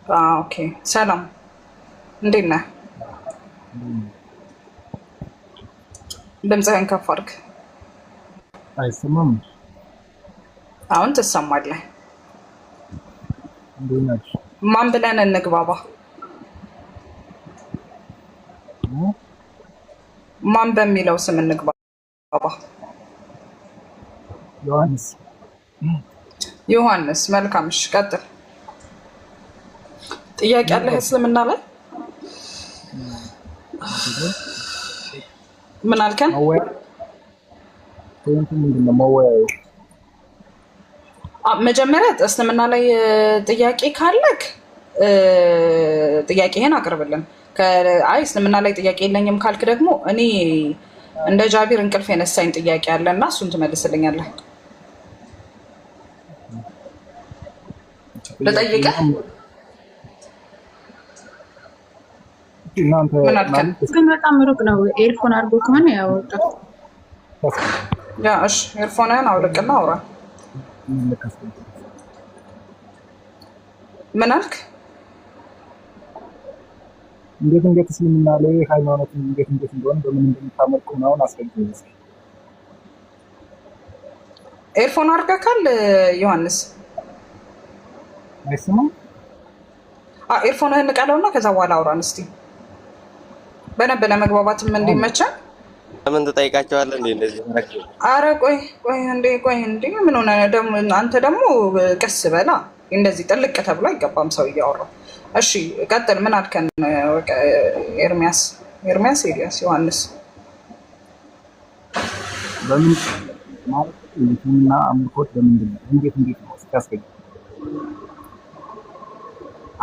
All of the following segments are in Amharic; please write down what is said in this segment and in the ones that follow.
ኦኬ ሰላም፣ እንዴት ነህ? ድምፅህን ከፍ አድርግ። አይሰማም? አሁን ትሰማለህ። እንዴት ናችሁ? ማን ብለን እንግባባ? ማን በሚለው ስም እንግባባ? ዮሐንስ። ዮሐንስ። መልካም። እሺ ቀጥል። ጥያቄ አለህ እስልምና ላይ? ምን አልከን? መጀመሪያ እስልምና ላይ ጥያቄ ካለክ ጥያቄህን አቅርብልን። አይ እስልምና ላይ ጥያቄ የለኝም ካልክ ደግሞ እኔ እንደ ጃቢር እንቅልፍ የነሳኝ ጥያቄ አለ እና እሱን ትመልስልኛለህ። ልጠይቅህ? ምን አልከን? ግን በጣም ሩቅ ነው። ኤርፎን አድርጎ ከሆነ ያወጣው። ያ እሺ፣ ኤርፎንህን አውልቅና አውራ። ምን አልክ? እንዴት እስልምና ላይ ሃይማኖትን እንዴት እንደሆነ በምን እንደምታመልኩ ነው አስረዳኝ። ኤርፎን አድርገካል ዮሐንስ? አይሰማም? ኤርፎንህን ንቀለውና ከዛ በኋላ አውራን እስቲ በነበ ለመግባባትም እንዲመቸን። ለምን ትጠይቃቸዋለህ እንዴ እንደዚህ? አረ ቆይ እንዴ ምን ሆነ ደግሞ? አንተ ደግሞ ቀስ በላ። እንደዚህ ጥልቅ ተብሎ አይገባም ሰው እያወራው። እሺ ቀጥል። ምን አልከን? ኤርሚያስ፣ ኤልያስ፣ ዮሐንስ በምን ማለት እንዴትና አምልኮት በምንድን ነው? እንዴት ነው እስካስገኝ?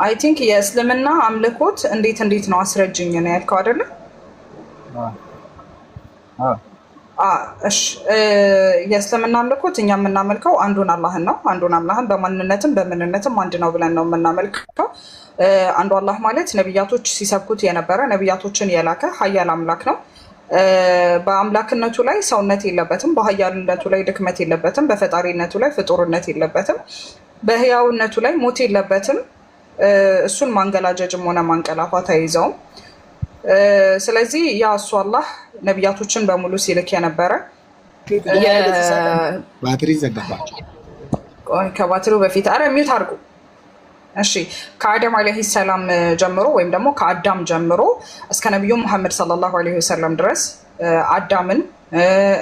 አይ ቲንክ የእስልምና አምልኮት እንዴት ነው አስረጅኝ ነው ያልከው አይደለ? እሺ የእስልምና አምልኮት እኛ የምናመልከው አንዱን አላህን ነው። አንዱን አላህን በማንነትም በምንነትም አንድ ነው ብለን ነው የምናመልከው። አንዱ አላህ ማለት ነቢያቶች ሲሰብኩት የነበረ ነቢያቶችን የላከ ሀያል አምላክ ነው። በአምላክነቱ ላይ ሰውነት የለበትም። በሀያልነቱ ላይ ድክመት የለበትም። በፈጣሪነቱ ላይ ፍጡርነት የለበትም። በህያውነቱ ላይ ሞት የለበትም። እሱን ማንገላጀጅም ሆነ ማንቀላፋት አይይዘውም። ስለዚህ ያ እሱ አላህ ነቢያቶችን በሙሉ ሲልክ የነበረ ባትሪ ዘጋባቸው። ከባትሪው በፊት አረ ሚውት አድርጉ። እሺ ከአደም አለይሂ ሰላም ጀምሮ ወይም ደግሞ ከአዳም ጀምሮ እስከ ነቢዩ ሙሐመድ ሰለላሁ ዐለይሂ ወሰለም ድረስ አዳምን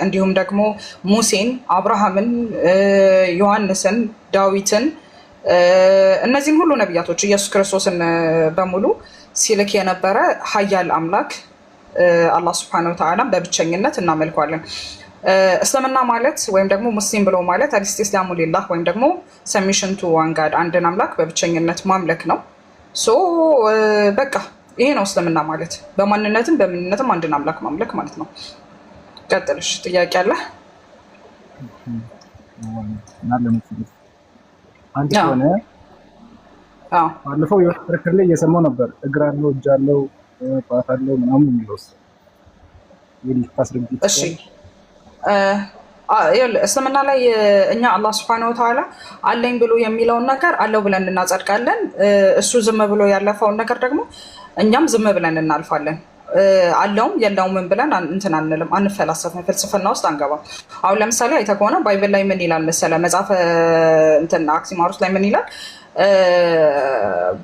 እንዲሁም ደግሞ ሙሴን፣ አብርሃምን፣ ዮሐንስን፣ ዳዊትን እነዚህም ሁሉ ነቢያቶች ኢየሱስ ክርስቶስን በሙሉ ሲልክ የነበረ ሀያል አምላክ አላህ ሱብሓነሁ ወተዓላ በብቸኝነት እናመልኳለን። እስልምና ማለት ወይም ደግሞ ሙስሊም ብሎ ማለት አልኢስቲስላሙ ሊላህ ወይም ደግሞ ሰሚሽን ቱ ዋን ጋድ አንድን አምላክ በብቸኝነት ማምለክ ነው። ሶ በቃ ይሄ ነው እስልምና ማለት፣ በማንነትም በምንነትም አንድን አምላክ ማምለክ ማለት ነው። ቀጥልሽ፣ ጥያቄ አለ? አንድ ሆነ ባለፈው የክርክር ላይ እየሰማሁ ነበር። እግር አለው እጅ አለው ጣት አለው ምናምን የሚለውስ ታስረግጥ? እሺ እስልምና ላይ እኛ አላህ ሱብሓነሁ ወተዓላ አለኝ ብሎ የሚለውን ነገር አለው ብለን እናጸድቃለን። እሱ ዝም ብሎ ያለፈውን ነገር ደግሞ እኛም ዝም ብለን እናልፋለን። አለውም የለውም ብለን እንትን አንልም፣ አንፈላሰፍም፣ ፍልስፍና ውስጥ አንገባም። አሁን ለምሳሌ አይተህ ከሆነ ባይብል ላይ ምን ይላል መሰለህ? መጽሐፈ እንትን አክሲማሮስ ላይ ምን ይላል?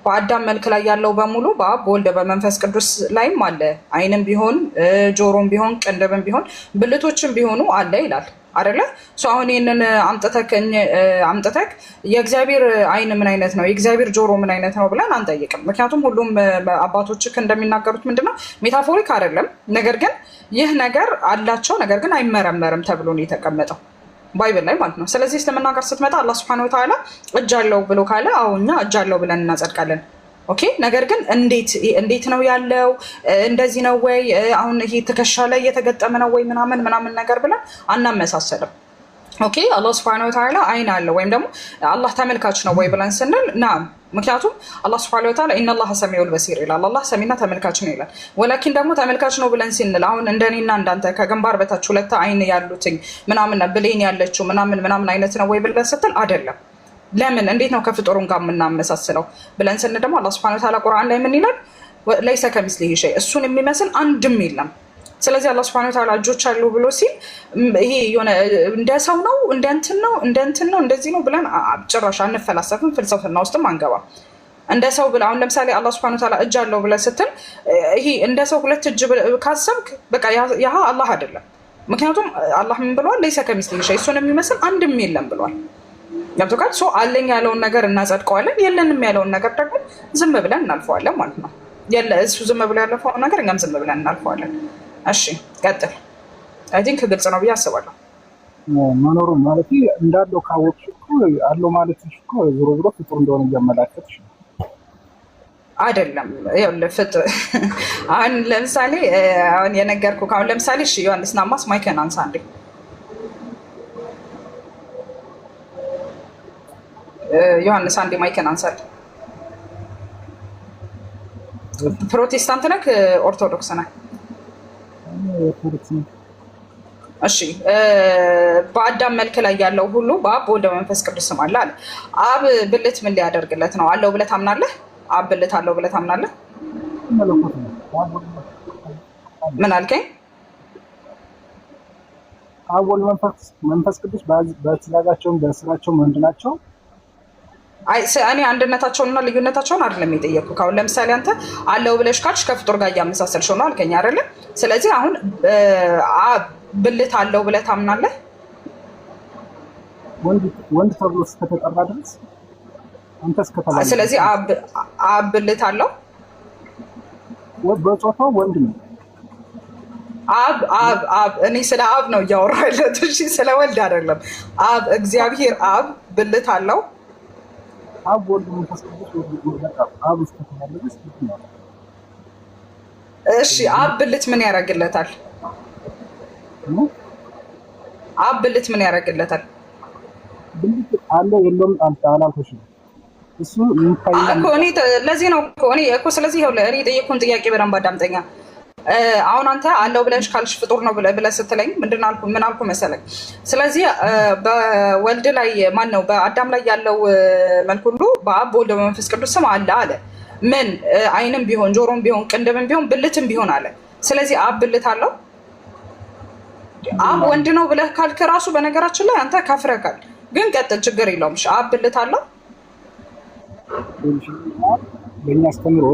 በአዳም መልክ ላይ ያለው በሙሉ በአብ በወልድ በመንፈስ ቅዱስ ላይም አለ። ዓይንም ቢሆን ጆሮም ቢሆን ቅንድብም ቢሆን ብልቶችም ቢሆኑ አለ ይላል አይደለ? አሁን ይህንን አምጥተክ የእግዚአብሔር ዓይን ምን አይነት ነው የእግዚአብሔር ጆሮ ምን አይነት ነው ብለን አንጠይቅም። ምክንያቱም ሁሉም አባቶችክ እንደሚናገሩት ምንድነው ሜታፎሪክ አይደለም፣ ነገር ግን ይህ ነገር አላቸው፣ ነገር ግን አይመረመርም ተብሎ ነው የተቀመጠው ባይብል ላይ ማለት ነው። ስለዚህ እስልምና ጋር ስትመጣ አላህ ሱብሓነሁ ወተዓላ እጅ አለው ብሎ ካለ አዎ እኛ እጅ አለው ብለን እናጸድቃለን። ኦኬ ነገር ግን እንዴት ነው ያለው? እንደዚህ ነው ወይ? አሁን ይሄ ትከሻ ላይ የተገጠመ ነው ወይ ምናምን ነገር ብለን አናመሳሰልም። ኦኬ አላህ ሱብሓነሁ ወተዓላ ዓይን አለው ወይም ደግሞ አላህ ተመልካች ነው ወይ ብለን ስንል ናም፣ ምክንያቱም አላህ ሱብሓነሁ ወተዓላ ኢነላህ ሰሚዑል በሲር ይላል። አላህ ሰሚና ተመልካች ነው ይላል። ወላኪን ደግሞ ተመልካች ነው ብለን ስንል አሁን እንደኔና እንዳንተ ከግንባር በታች ሁለት ዓይን ያሉትኝ ምናምን ብሌን ያለችው ምናምን አይነት ነው ወይ ብለን ስትል አይደለም። ለምን እንዴት ነው ከፍጡሩን ጋር የምናመሳስለው ብለን ስን ደግሞ አላህ ሱብሓነሁ ወተዓላ ቁርአን ላይ ምን ይላል? ለይሰ ከሚስሊሂ ሸይ እሱን የሚመስል አንድም የለም። ስለዚህ አላህ ሱብሓነሁ ወተዓላ እጆች አሉ ብሎ ሲል ይሄ የሆነ እንደ ሰው ነው እንደ እንትን ነው እንደዚህ ነው ብለን ጭራሽ አንፈላሰፍም፣ ፍልስፍና ውስጥም አንገባም። እንደ ሰው ብለህ አሁን ለምሳሌ አላህ ሱብሓነሁ ወተዓላ እጅ አለው ብለህ ስትል ይሄ እንደ ሰው ሁለት እጅ ካሰብክ በቃ ያ አላህ አይደለም። ምክንያቱም አላህ ምን ብሏል? ለይሰ ከሚስሊሂ ሸይ እሱን የሚመስል አንድም የለም ብሏል። ገብቶካል? ሶ አለኝ ያለውን ነገር እናጸድቀዋለን፣ የለንም ያለውን ነገር ደግሞ ዝም ብለን እናልፈዋለን ማለት ነው። እሱ ዝም ብሎ ያለፈውን ነገር እኛም ዝም ብለን እናልፈዋለን። እሺ ቀጥል። አይ ቲንክ ግልጽ ነው ብዬ አስባለሁ። መኖሩ ማለት እንዳለው ካወቅሽ እኮ አለው ማለት እኮ ዞሮ ዞሮ ፍጡር እንደሆነ እያመላከትሽ ነው አይደለም? ይኸውልህ ፍጡር አሁን ለምሳሌ አሁን የነገርኩህ አሁን ለምሳሌ እሺ ዮሐንስ ናማስ ማይክን አንሳ እንዴ። ዮሐንስ አንዴ ማይክን አንሳል። ፕሮቴስታንት ነህ ኦርቶዶክስ ነህ? እሺ በአዳም መልክ ላይ ያለው ሁሉ በአብ በወልድ በመንፈስ ቅዱስ ስም አለ አለ። አብ ብልት ምን ሊያደርግለት ነው አለው ብለህ ታምናለህ? አብ ብልት አለው ብለህ ታምናለህ? ምን አልከኝ? አብ ወልድ መንፈስ ቅዱስ በትእዛዛቸውም በስራቸውም አንድ ናቸው። እኔ አንድነታቸውንና ልዩነታቸውን አይደለም የጠየኩህ። አሁን ለምሳሌ አንተ አለው ብለሽ ካልሽ ከፍጡር ጋር እያመሳሰልሽ ነው አልከኝ አይደለ? ስለዚህ አሁን ብልት አለው ብለህ ታምናለህ? ወንድ ተብሎ እስከተጠራ ድረስ አንተ እስከተባለ ስለዚህ አብ ብልት አለው በጾታው ወንድ ነው። አብ እኔ ስለ አብ ነው እያወራሁ ያለሁት፣ እሺ ስለ ወልድ አይደለም። አብ እግዚአብሔር አብ ብልት አለው? አብ ወልድ መንፈስ ቅዱስ አብ እስከተባለ ድረስ ነው። እሺ አብ ብልት ምን ያደርግለታል? አብ ብልት ምን ያደርግለታል? ብልት አለ የለውም አላልኩሽም። እሱ እኮ እኔ ለዚህ ነው እኮ ስለዚህ ይኸውልህ እኔ የጠየኩህን ጥያቄ በደንብ አዳምጠኛ። አሁን አንተ አለው ብለሽ ካልሽ ፍጡር ነው ብለህ ስትለኝ ምን አልኩ መሰለኝ? ስለዚህ በወልድ ላይ ማን ነው በአዳም ላይ ያለው መልክ ሁሉ በአብ በወልድ በመንፈስ ቅዱስ ስም አለ አለ። ምን አይንም ቢሆን ጆሮም ቢሆን ቅንድብም ቢሆን ብልትም ቢሆን አለ። ስለዚህ አብ ብልት አለው? አብ ወንድ ነው ብለህ ካልክ ራሱ በነገራችን ላይ አንተ ካፍረካል። ግን ቀጥል፣ ችግር የለውም። አብ ብልት አለው? በእኛ አስተምሮ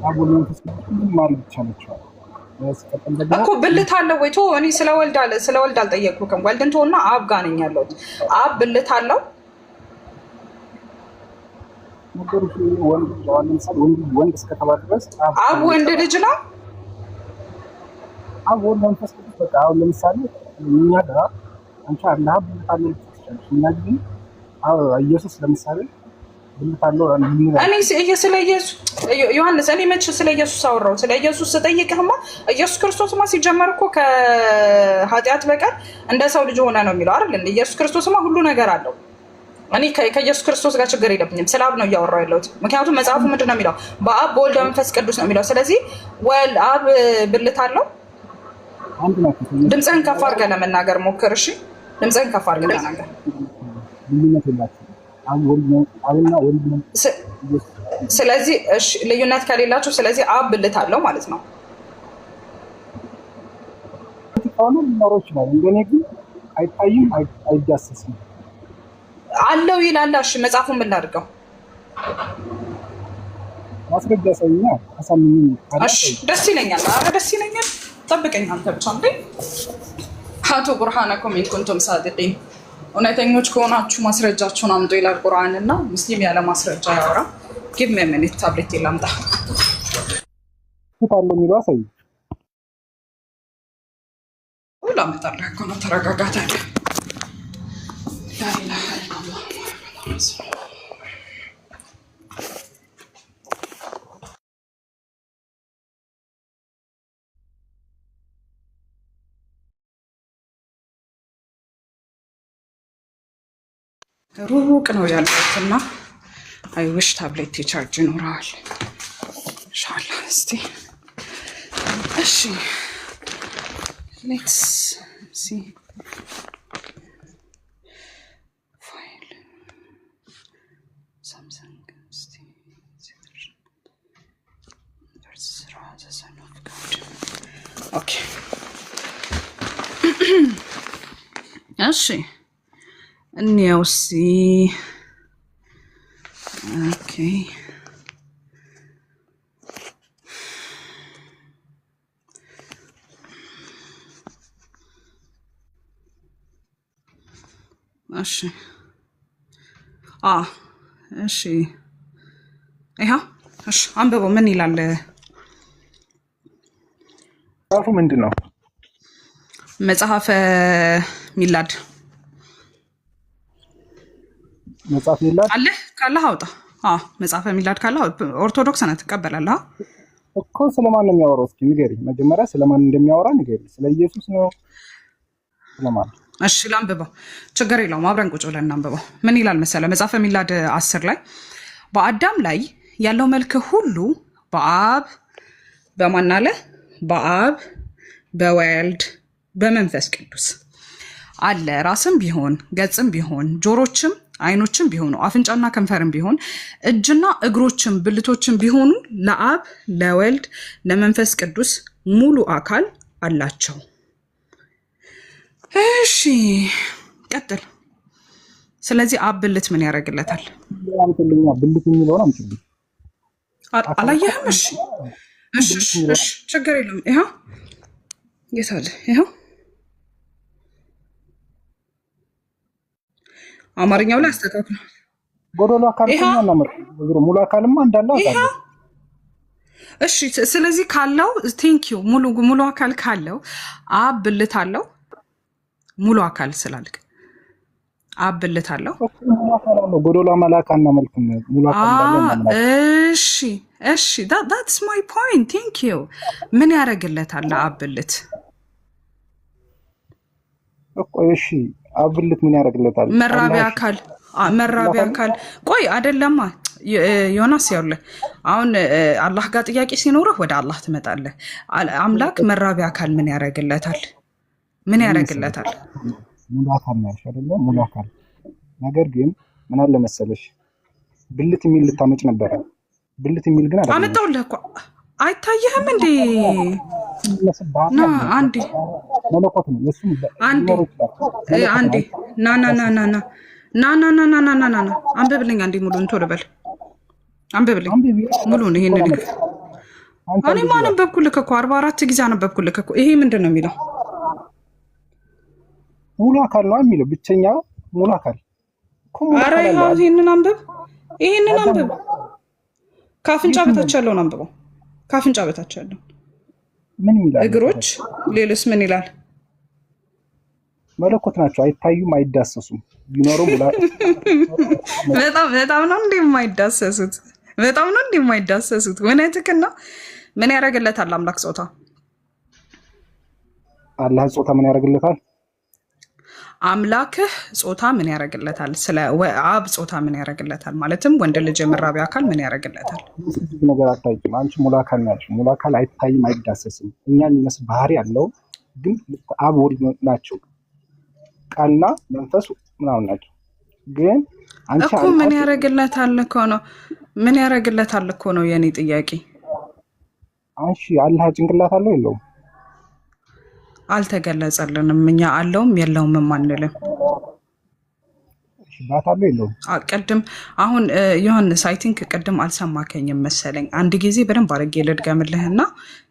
አብ ወልድ መንፈስ ቅዱስ ማድረግ ይቻላል እኮ ብልት አለው ወይ? እኔ ስለ ወልድ አልጠየቅኩህም። ወልድን ተውና አብ ጋር ነኝ ያለሁት። አብ ብልት አለው? ወንድ እስከተባለ ድረስ አብ ወንድ ልጅ ነው? አብ ወልድ መንፈስ ቅዱስ በቃ አሁን ለምሳሌ እኛ ጋር አንቺ አላህ ብልት አለው ትችላለሽ። እኛ ግን ኢየሱስ ለምሳሌ ብልት አለው እኔ ስለ ኢየሱስ ዮሐንስ እኔ መች ስለ ኢየሱስ አወራሁ? ስለ ኢየሱስ ስጠይቅህማ ኢየሱስ ክርስቶስማ ሲጀመር እኮ ከኃጢአት በቀር እንደ ሰው ልጅ ሆነ ነው የሚለው አይደል? ኢየሱስ ክርስቶስማ ሁሉ ነገር አለው። እኔ ከኢየሱስ ክርስቶስ ጋር ችግር የለብኝም። ስለ አብ ነው እያወራሁ ያለሁት። ምክንያቱም መጽሐፉ ምንድን ነው የሚለው? በአብ በወልድ በመንፈስ ቅዱስ ነው የሚለው። ስለዚህ አብ ብልት አለው? ድምፅህን ከፍ አድርገህ ለመናገር ሞክር። እሺ ድምፅህን ከፍ አድርገህ ለመናገር። ስለዚህ ልዩነት ከሌላቸው ስለዚህ አብ ብልት አለው ማለት ነው። ሊኖረው ይችላል። እንደኔ ግን አይታይም፣ አይዳሰስም። አለው ይላል። እሺ መጽሐፉን ምን ላድርገው? ማስረጃ ሰውኛ አሳምኝ። እሺ ደስ ይለኛል። ኧረ ደስ ይለኛል። ጠብቀኝ አንተ ብቻ እንዴ። ሀቱ ቡርሃነኩም ኢን ኩንቱም ሳዲቂን፣ እውነተኞች ከሆናችሁ ማስረጃችሁን አምጡ ይላል ቁርአን። እና ሙስሊም ያለ ማስረጃ ያወራ። ጊቭ ሚ ሚኒት ታብሌት ላምጣ። ታለ የሚለው አሳይ ሁላ መጣለ እኮ ነው። ተረጋጋታ ላኢላሃ ኢላላህ ሩቅ ነው ያልኩት እና አይውሽ ታብሌት ቻርጅ ይኖረዋል ኢንሻአላህ። እስቲ እሺ ሌትስ ሲ ፋይል ኦኬ እሺ እንየውሲ ኦኬ እሺ እሺ ይኸው እሺ አንብበው ምን ይላል ጻፉ ምንድነው መጽሐፈ ሚላድ መጽሐፍ ሚላድ አለ ካለ አውጣ መጽሐፈ ሚላድ ካለ ኦርቶዶክስ ነህ ትቀበላለህ እኮ ስለማን ነው የሚያወራው እስኪ ንገሪኝ መጀመሪያ ስለማን እንደሚያወራ ንገሪኝ ስለ ኢየሱስ ነው ስለማን እሺ ላንብበው ችግር የለውም አብረን ቁጭ ብለን እናንብበው ምን ይላል መሰለ መጽሐፈ ሚላድ 10 ላይ በአዳም ላይ ያለው መልክ ሁሉ በአብ በማን አለ በአብ በወልድ በመንፈስ ቅዱስ አለ ራስም ቢሆን ገጽም ቢሆን ጆሮችም አይኖችም ቢሆኑ አፍንጫና ከንፈርም ቢሆን እጅና እግሮችም ብልቶችም ቢሆኑ ለአብ ለወልድ ለመንፈስ ቅዱስ ሙሉ አካል አላቸው እሺ ቀጥል ስለዚህ አብ ብልት ምን ያደርግለታል አንተልኛ ብልት የሚለውን አምጪልኝ አላየህም እሺ ችግር የለውም ይኸው የታለ ይኸው አማርኛው ላይ አስተካክሉ ጎዶሎ አካል እና ሙሉ አካልማ እንዳለ አውቃለሁ እሺ ስለዚህ ካለው ቴንክ ዩ ሙሉ አካል ካለው አብ ብልት አለው ሙሉ አካል ስላልክ አብ ብልት አለው ጎዶሎ መላካና መልክ ሙሉ አካል እንዳለ እሺ that's my point thank you ምን ያደርግለታል አብ ብልት እኮ እሺ አብ ብልት ምን ያደርግለታል መራቢያ አካል ቆይ አይደለማ ዮናስ ያውለ አሁን አላህ ጋር ጥያቄ ሲኖርህ ወደ አላህ ትመጣለህ አምላክ መራቢያ አካል ምን ያደርግለታል ሙሉ አካል ነው አይደለ ሙሉ አካል ነገር ግን ምን አለ መሰለሽ ብልት የሚል ልታመጭ ነበር ብልት የሚል ግን አይደለም አመጣውልህ እኮ አይታየህም እንዴ አንዴ መለኮት ነው የሱም አንዴ ና አንብብልኝ አንዴ ሙሉን ቶሎ በል አንብብልኝ ሙሉን ይሄንን እኔ ማነበብኩልህ እኮ 44 ጊዜ አነበብኩልህ እኮ ይሄ ምንድን ነው የሚለው ሙሉ አካል ነው የሚለው ብቸኛ ሙሉ አካል ኧረ ይሄንን አንብብ ካፍንጫ በታች ያለውን አንብበው ካፍንጫ በታች ያለው ምን ይላል እግሮች ሌሎስ ምን ይላል መለኮት ናቸው አይታዩም አይዳሰሱም ቢኖሩ በጣም ነው እንደማይዳሰሱት ወነትክና ምን ያደርግለታል አምላክ ጾታ አላህ ጾታ ምን ያደርግለታል አምላክህ ጾታ ምን ያደርግለታል ስለ አብ ጾታ ምን ያደርግለታል ማለትም ወንድ ልጅ የመራቢያ አካል ምን ያደርግለታል ነገር አታውቂም አንቺ ሙሉ አካል ነሽ ሙሉ አካል አይታይም አይዳሰስም እኛን የሚመስል ባህሪ ያለው ግን አብ ወልድ ናቸው ቃልና መንፈስ ምናምን ናቸው ግን አንቺ እኮ ምን ያደርግለታል እኮ ነው የኔ ጥያቄ አንቺ አላህ ጭንቅላት አለው የለውም አልተገለጸልንም እኛ አለውም የለውም ማንልም ባታለው የለውም ቅድም አሁን ዮሐንስ አይ ቲንክ ቅድም አልሰማከኝም መሰለኝ አንድ ጊዜ በደንብ አድርጌ ልድገምልህና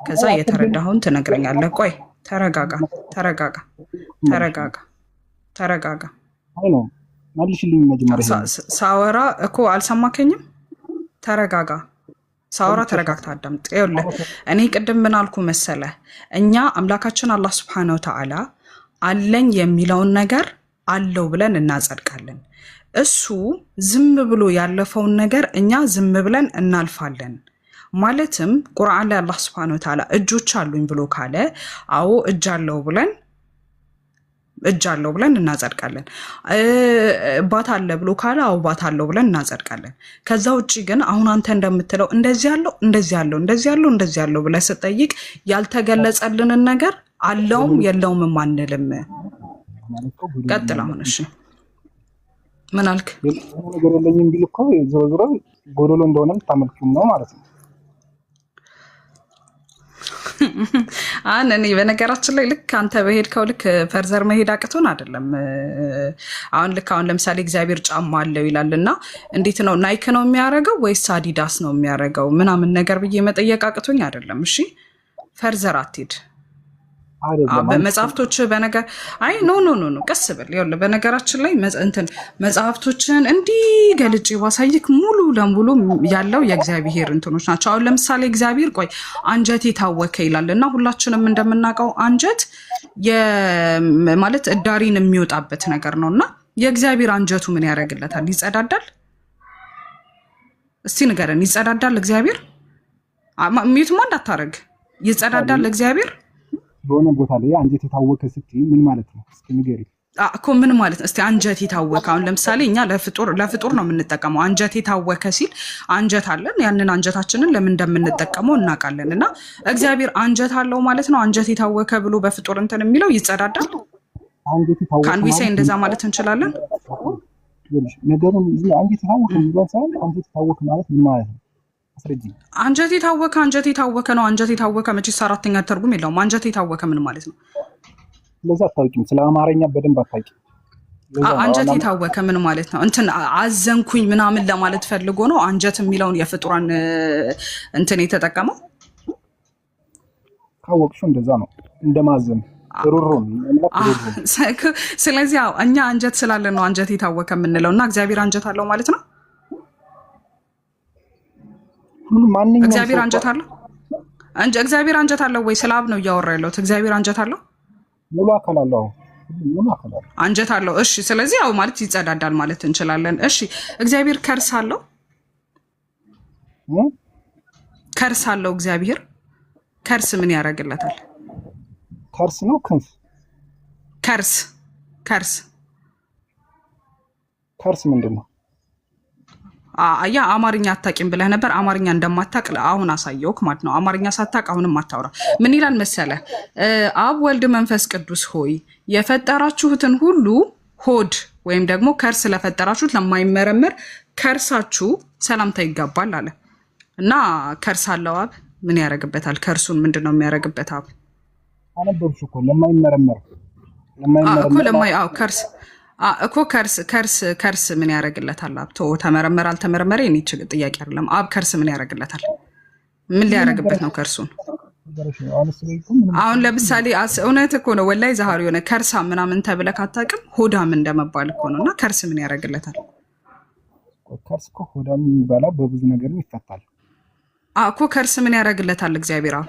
ከዛ የተረዳኸውን ትነግረኛለህ ቆይ ተረጋጋ አይ ነው መልሽልኝ መጀመሪያ ሳወራ እኮ አልሰማከኝም ተረጋጋ ሳውራ ተረጋግታ አዳምጥ ይኸውልህ እኔ ቅድም ምን አልኩ መሰለህ እኛ አምላካችን አላህ Subhanahu Wa Ta'ala አለኝ የሚለውን ነገር አለው ብለን እናጸድቃለን እሱ ዝም ብሎ ያለፈውን ነገር እኛ ዝም ብለን እናልፋለን ማለትም ቁርአን ላይ አላህ Subhanahu Wa Ta'ala እጆች አሉኝ ብሎ ካለ አዎ እጅ አለው ብለን እናጸድቃለን ባት አለ ብሎ ካለ አዎ ባት አለው ብለን እናጸድቃለን ከዛ ውጪ ግን አሁን አንተ እንደምትለው እንደዚህ ያለው ብለህ ስትጠይቅ ያልተገለጸልንን ነገር አለውም የለውም ማንልም ቀጥል አሁን እሺ ምን አልክ ነገር የለኝም ቢል እኮ ዞሮ ጎዶሎ እንደሆነ ታመልኩኝ ነው ማለት ነው እኔ በነገራችን ላይ ልክ አንተ በሄድከው ልክ ፈርዘር መሄድ አቅቶን አይደለም። አሁን ለምሳሌ እግዚአብሔር ጫማ አለው ይላል እና እንዴት ነው ናይክ ነው የሚያደርገው ወይስ አዲዳስ ነው የሚያደርገው ምናምን ነገር ብዬ መጠየቅ አቅቶኝ አይደለም። እሺ ፈርዘር አትሄድ መጽሐፍቶች በነገር አይ ኖ ቀስ ብል ይኸውልህ፣ በነገራችን ላይ መጽሐፍቶችን እንዲህ ገልጬ ባሳይክ ሙሉ ለሙሉ ያለው የእግዚአብሔር እንትኖች ናቸው። አሁን ለምሳሌ እግዚአብሔር ቆይ አንጀት የታወከ ይላል እና ሁላችንም እንደምናውቀው አንጀት ማለት እዳሪን የሚወጣበት ነገር ነው እና የእግዚአብሔር አንጀቱ ምን ያደርግለታል? ይጸዳዳል? እስቲ ንገረን። ይጸዳዳል እግዚአብሔር? ሚዩትማ እንዳታረግ። ይጸዳዳል እግዚአብሔር? በሆነ ቦታ ላይ አንጀት የታወከ ስትይ ምን ማለት ነው? እስኪ ንገሪ እኮ ምን ማለት እስቲ አንጀት የታወከ አሁን ለምሳሌ እኛ ለፍጡር ነው የምንጠቀመው። አንጀት የታወከ ሲል አንጀት አለን፣ ያንን አንጀታችንን ለምን እንደምንጠቀመው እናውቃለን። እና እግዚአብሔር አንጀት አለው ማለት ነው። አንጀት የታወከ ብሎ በፍጡር እንትን የሚለው ይጸዳዳል? አንጀት የታወከ ካንዊሳይ እንደዛ ማለት እንችላለን? ነገሩን እዚህ አንጀት የታወከ የሚባል ሳይሆን አንጀት የታወከ ማለት ምን ማለት ነው? አንጀት የታወከ ነው። አንጀት የታወከ መቼስ አራተኛ ትርጉም የለውም። አንጀት የታወከ ምን ማለት ነው? ለዛ አታውቂም፣ ስለ አማርኛ በደንብ አታውቂም። አንጀት የታወከ ምን ማለት ነው? እንትን አዘንኩኝ ምናምን ለማለት ፈልጎ ነው አንጀት የሚለውን የፍጡራን እንትን የተጠቀመው። ካወቅሽው እንደዛ ነው እንደማዘን ሩሩን። ስለዚህ እኛ አንጀት ስላለን ነው አንጀት የታወከ የምንለው እና እግዚአብሔር አንጀት አለው ማለት ነው። እግዚአብሔር አንጀት አለው? እግዚአብሔር አንጀት አለው ወይ? ስለ አብ ነው እያወራ ያለሁት። እግዚአብሔር አንጀት አለው? ሙሉ አካል አለው። አንጀት አለው። እሺ፣ ስለዚህ ያው ማለት ይጸዳዳል ማለት እንችላለን። እሺ፣ እግዚአብሔር ከርስ አለው? ከርስ አለው እግዚአብሔር? ከርስ ምን ያደርግለታል? ከርስ ነው ክንፍ? ከርስ ምንድን ነው? ያ አማርኛ አታውቂም ብለህ ነበር። አማርኛ እንደማታውቅ አሁን አሳየውክ ማለት ነው። አማርኛ ሳታውቅ አሁንም አታውራ። ምን ይላል መሰለህ? አብ ወልድ መንፈስ ቅዱስ ሆይ የፈጠራችሁትን ሁሉ ሆድ ወይም ደግሞ ከርስ ለፈጠራችሁት ለማይመረመር ከርሳችሁ ሰላምታ ይገባል አለ እና ከርስ አለው አብ። ምን ያደርግበታል? ከርሱን ምንድን ነው የሚያደርግበት አብ? አነበብሽ እኮ ለማይመረመር ከርስ እኮ ከርስ ምን ያደርግለታል? አብ ተመረመረ አልተመረመረ የኔ ጥያቄ አይደለም። አብ ከርስ ምን ያደርግለታል? ምን ሊያደርግበት ነው ከርሱን? አሁን ለምሳሌ እውነት እኮ ነው ወላይ ዛሃር የሆነ ከርሳ ምናምን ተብለህ አታውቅም? ሆዳም እንደመባል እኮ ነው። እና ከርስ ምን ያደርግለታል? ከርስ እኮ ሆዳም የሚባለው በብዙ ነገር ይፈታል እኮ። ከርስ ምን ያደርግለታል እግዚአብሔር? አብ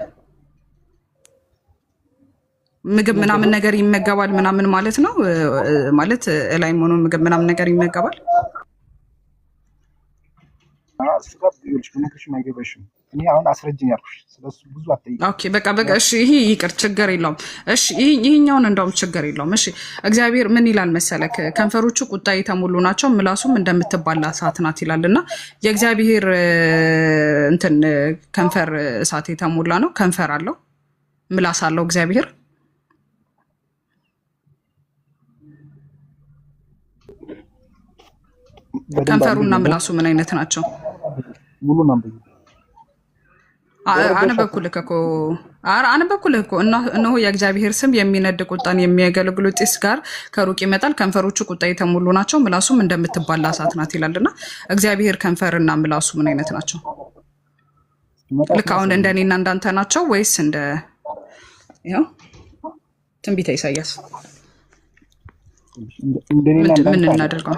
ምግብ ምናምን ነገር ይመገባል ምናምን ማለት ነው። ማለት ላይ ሆኖ ምግብ ምናምን ነገር ይመገባል። እኔ አሁን አስረጅኝ ያልኩሽ ስለሱ ብዙ አትጠይቂ። ኦኬ በቃ እሺ፣ ይሄ ይቅር ችግር የለውም። እሺ ይሄኛውን እንደውም ችግር የለውም። እሺ እግዚአብሔር ምን ይላል መሰለክ? ከንፈሮቹ ቁጣ የተሞሉ ናቸው፣ ምላሱም እንደምትባላ እሳት ናት ይላልና የእግዚአብሔር እንትን ከንፈር እሳት የተሞላ ነው። ከንፈር አለው፣ ምላስ አለው እግዚአብሔር። ከንፈሩና ምላሱ ምን አይነት ናቸው? ሙሉ ናምበይ አነበብኩልህ እኮ እነሆ የእግዚአብሔር ስም የሚነድ ቁጣን የሚያገለግሉ ጢስ ጋር ከሩቅ ይመጣል። ከንፈሮቹ ቁጣ የተሞሉ ናቸው፣ ምላሱም እንደምትባላ እሳት ናት ይላልና እግዚአብሔር ከንፈርና ምላሱ ምን አይነት ናቸው? ልክ አሁን እንደኔና እንዳንተ ናቸው ወይስ እንደ ይኸው ትንቢተ ኢሳያስ ምን እናደርገው?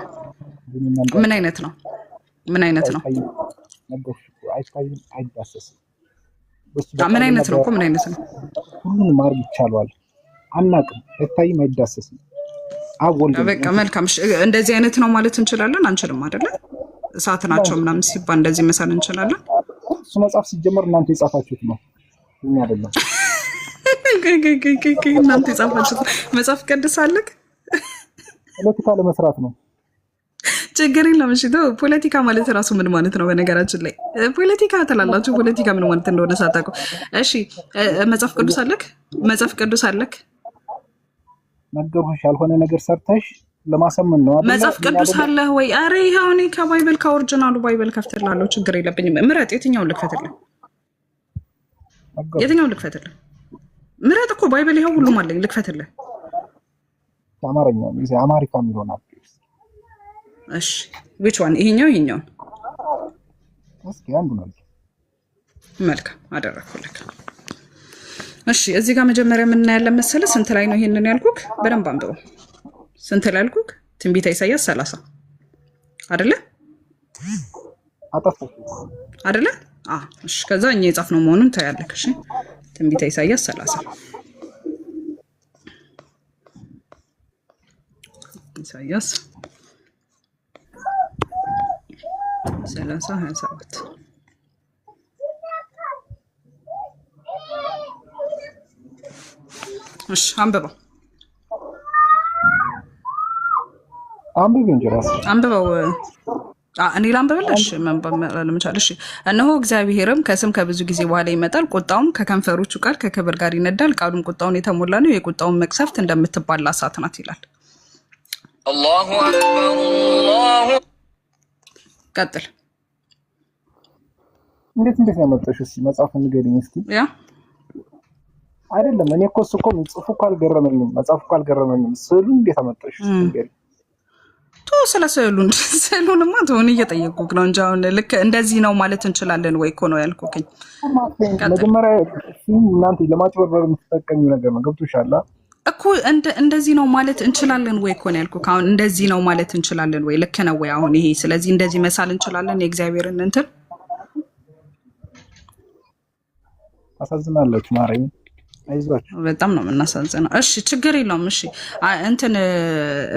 ምን አይነት ነው? ምን አይነት ነው? ምን አይነት ነው እኮ ምን አይነት ነው? ሁሉንም ማድረግ ይቻላል። አናውቅም፣ አይታይም፣ አይዳሰስም። በቃ መልካም። እንደዚህ አይነት ነው ማለት እንችላለን? አንችልም አይደለ? እሳት ናቸው ምናምን ሲባል እንደዚህ መሳል እንችላለን? እሱ መጽሐፍ ሲጀመር እናንተ የጻፋችሁት ነው፣ እኛ አይደለም። እናንተ የጻፋችሁት መጽሐፍ ቅዱስ አለክ? ፖለቲካ ለመስራት ነው። ችግር የለም። እሺ ፖለቲካ ማለት ራሱ ምን ማለት ነው? በነገራችን ላይ ፖለቲካ ትላላችሁ፣ ፖለቲካ ምን ማለት እንደሆነ ሳታውቁ። እሺ መጽሐፍ ቅዱስ አለክ? መጽሐፍ ቅዱስ አለክ? ነገርኩሽ፣ ያልሆነ ነገር ሰርተሽ ለማሰመን ነው። መጽሐፍ ቅዱስ አለህ ወይ? አረ ይኸው እኔ ከባይብል ከኦሪጂናሉ ባይብል ከፍትላለሁ፣ ችግር የለብኝም። ምረጥ፣ የትኛውን ልክፈትልህ? የትኛው ልክፈትልህ? ምረጥ እኮ ባይብል ይኸው ሁሉም አለኝ ልክፈትልህ። አማርኛ ነው አማሪካ የሚለው ነው። እሺ which one? ይሄኛው እስኪ አንዱ ነው። መልካም አደረኩልህ። እሺ እዚህ ጋር መጀመሪያ ምን እናያለን መሰለህ? ስንት ላይ ነው ይሄንን ያልኩክ? በደንብ አንብበው። ስንት ላይ ያልኩክ? ትንቢተ ኢሳይያስ 30 አይደለ? አጠፋው አይደለ? እሺ ከዛ እኛ የጻፍነው መሆኑን ታያለህ። እሺ ትንቢተ ኢሳይያስ 30 ኢሳይያስ 30:27 እሺ አንብበው እንጂ ራስ አንብበው። እኔ ላንብብልሽ ለምቻለሽ። እነሆ እግዚአብሔርም ከስም ከብዙ ጊዜ በኋላ ይመጣል፣ ቁጣውም ከከንፈሮቹ ቃል ከክብር ጋር ይነዳል፣ ቃሉም ቁጣውን የተሞላ ነው፣ የቁጣውን መቅሰፍት እንደምትባላ እሳት ናት ይላል። አላሁ አክበር አላሁ ቀጥል። እንዴት ያመጣሽ? እስኪ መጽሐፍ ንገሪኝ እስኪ። ያ አይደለም እኔ እኮ እሱ እኮ ጽሑፉ እኮ አልገረመኝም፣ መጽሐፉ እኮ አልገረመኝም። ስዕሉ እንዴት አመጣሽ? ንገሪኝ። ስለ ስዕሉንማ ተሆነ እየጠየቁክ ነው እንጂ አሁን ልክ እንደዚህ ነው ማለት እንችላለን ወይ እኮ ነው ያልኩክኝ። መጀመሪያ እናንተ ለማጭበርበር የምትጠቀሚው ነገር ነው። ገብቶሻል እኮ እንደዚህ ነው ማለት እንችላለን ወይ እኮ ነው ያልኩክ። አሁን እንደዚህ ነው ማለት እንችላለን ወይ? ልክ ነው ወይ አሁን ይሄ? ስለዚህ እንደዚህ መሳል እንችላለን የእግዚአብሔርን እንትን። አሳዝናለች ማረኝ። አይዟችሁ በጣም ነው የምናሳዝነው። እሺ ችግር የለውም። እሺ እንትን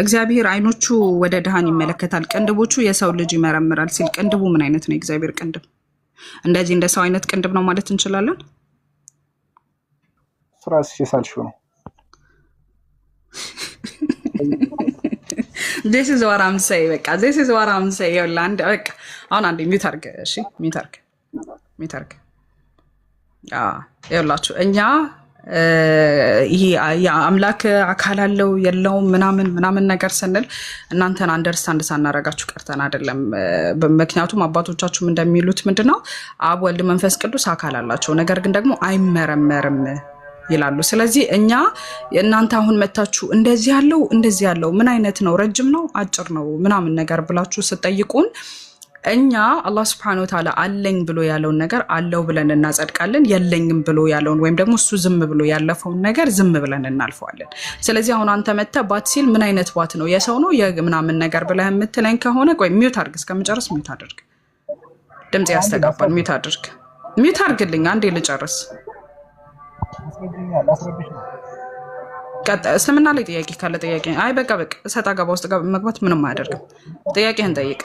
እግዚአብሔር አይኖቹ ወደ ድሃን ይመለከታል፣ ቅንድቦቹ የሰው ልጅ ይመረምራል ሲል ቅንድቡ ምን አይነት ነው? የእግዚአብሔር ቅንድብ እንደዚህ እንደ ሰው አይነት ቅንድብ ነው ማለት እንችላለን? ስራስ የሳልሽው ነው። this is what I'm saying በቃ this is what I'm saying ይላንድ በቃ አሁን አንዴ ሚውት አድርግ። እሺ ሚውት አድርግ። ይኸውላችሁ እኛ ይሄ የአምላክ አካል አለው የለውም ምናምን ነገር ስንል እናንተን አንደርስታንድ ሳናረጋችሁ ቀርተን አይደለም። ምክንያቱም አባቶቻችሁም እንደሚሉት ምንድነው አብ ወልድ መንፈስ ቅዱስ አካል አላቸው፣ ነገር ግን ደግሞ አይመረመርም ይላሉ። ስለዚህ እኛ እናንተ አሁን መታችሁ እንደዚህ ያለው ምን አይነት ነው? ረጅም ነው አጭር ነው ምናምን ነገር ብላችሁ ስጠይቁን እኛ አላህ Subhanahu Wa Ta'ala አለኝ ብሎ ያለውን ነገር አለው ብለን እናጸድቃለን። የለኝም ብሎ ያለውን ወይም ደግሞ እሱ ዝም ብሎ ያለፈውን ነገር ዝም ብለን እናልፈዋለን። ስለዚህ አሁን አንተ መተህ ባት ሲል ምን አይነት ባት ነው? የሰው ነው የምናምን ነገር ብለህ የምትለኝ ከሆነ ቆይ ሚውት አድርግ፣ እስከምጨርስ ሚውት አድርግ። ድምጽ ያስተጋባል። ሚውት አድርግልኝ አንዴ ልጨርስ። እስልምና ላይ ጥያቄ ካለ ጥያቄ አይ በቃ እሰጥ አገባ ውስጥ መግባት ምንም አያደርግም። ጥያቄህን ጠይቅ።